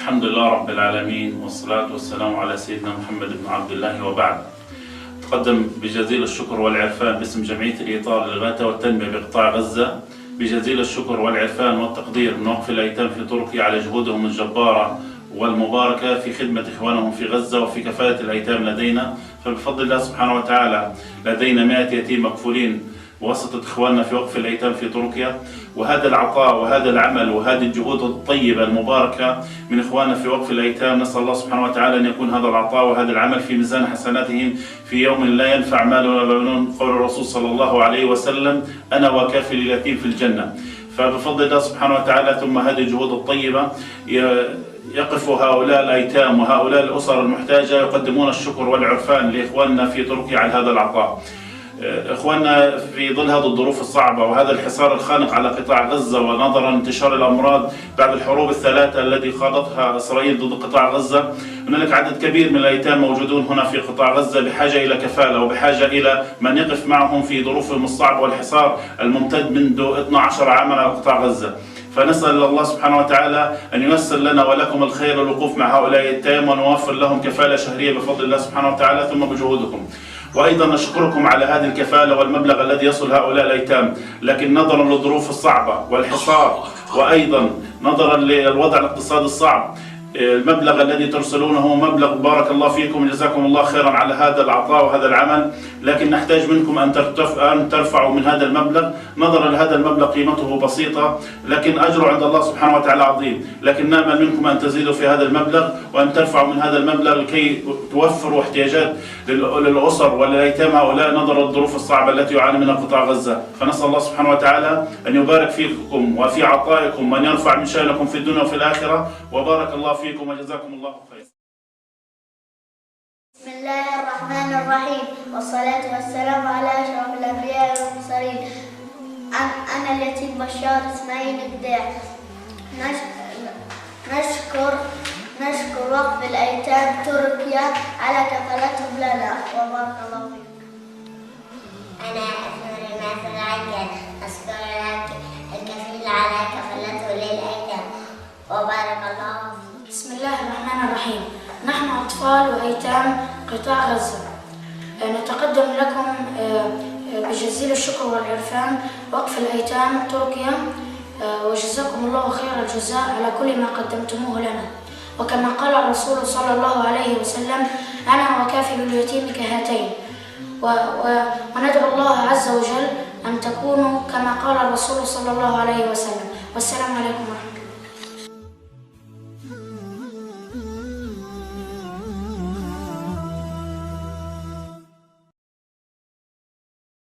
الحمد لله رب العالمين، والصلاة والسلام على سيدنا محمد بن عبد الله، وبعد. تقدم بجزيل الشكر والعرفان باسم جمعية الإيطار للغاية والتنمية بقطاع غزة بجزيل الشكر والعرفان والتقدير من وقف الأيتام في تركيا على جهودهم الجبارة والمباركة في خدمة إخوانهم في غزة وفي كفالة الأيتام لدينا. فبفضل الله سبحانه وتعالى لدينا 100 يتيم مكفولين بواسطة إخواننا في وقف الأيتام في تركيا، وهذا العطاء وهذا العمل وهذه الجهود الطيبة المباركة من إخواننا في وقف الأيتام، نسأل الله سبحانه وتعالى أن يكون هذا العطاء وهذا العمل في ميزان حسناتهم في يوم لا ينفع مال ولا بنون، قول الرسول صلى الله عليه وسلم: أنا وكافل اليتيم في الجنة. فبفضل الله سبحانه وتعالى ثم هذه الجهود الطيبة يقف هؤلاء الأيتام وهؤلاء الأسر المحتاجة يقدمون الشكر والعرفان لإخواننا في تركيا على هذا العطاء. إخواننا في ظل هذه الظروف الصعبة وهذا الحصار الخانق على قطاع غزة، ونظرا انتشار الأمراض بعد الحروب الثلاثة التي خاضتها إسرائيل ضد قطاع غزة، هنالك عدد كبير من الأيتام موجودون هنا في قطاع غزة بحاجة إلى كفالة وبحاجة إلى من يقف معهم في ظروفهم الصعبة والحصار الممتد منذ 12 عاما على قطاع غزة. فنسأل الله سبحانه وتعالى أن ييسر لنا ولكم الخير الوقوف مع هؤلاء الأيتام ونوفر لهم كفالة شهرية بفضل الله سبحانه وتعالى ثم بجهودكم. وأيضا نشكركم على هذه الكفالة والمبلغ الذي يصل هؤلاء الأيتام، لكن نظرا للظروف الصعبة والحصار وأيضا نظرا للوضع الاقتصادي الصعب، المبلغ الذي ترسلونه هو مبلغ بارك الله فيكم وجزاكم الله خيرا على هذا العطاء وهذا العمل، لكن نحتاج منكم أن ترفعوا من هذا المبلغ. نظرا لهذا المبلغ قيمته بسيطة لكن أجره عند الله سبحانه وتعالى عظيم، لكن نأمل منكم أن تزيدوا في هذا المبلغ وأن ترفعوا من هذا المبلغ لكي توفروا احتياجات للأسر وللأيتام هؤلاء نظرا للظروف الصعبة التي يعاني منها قطاع غزة. فنسأل الله سبحانه وتعالى أن يبارك فيكم وفي عطائكم وأن يرفع من شأنكم في الدنيا وفي الآخرة، وبارك الله فيكم وجزاكم الله خيرا. بسم الله الرحمن الرحيم، والصلاة والسلام على أشرف الأنبياء والمرسلين. أنا اليتيم بشار إسماعيل الداع. نشكر وقف الأيتام تركيا على كفالتهم لنا، وبارك الله فيكم. أنا أثمر الناس العجل، أشكر الكفيل على كفالته للأيتام، وبارك الله فيكم. بسم الله الرحمن الرحيم. نحن أطفال وأيتام قطاع غزة، نتقدم لكم بجزيل الشكر والعرفان وقف الأيتام تركيا، وجزاكم الله خير الجزاء على كل ما قدمتموه لنا. وكما قال الرسول صلى الله عليه وسلم: أنا وكافل اليتيم كهاتين. وندعو الله عز وجل أن تكونوا كما قال الرسول صلى الله عليه وسلم. والسلام عليكم ورحمة الله.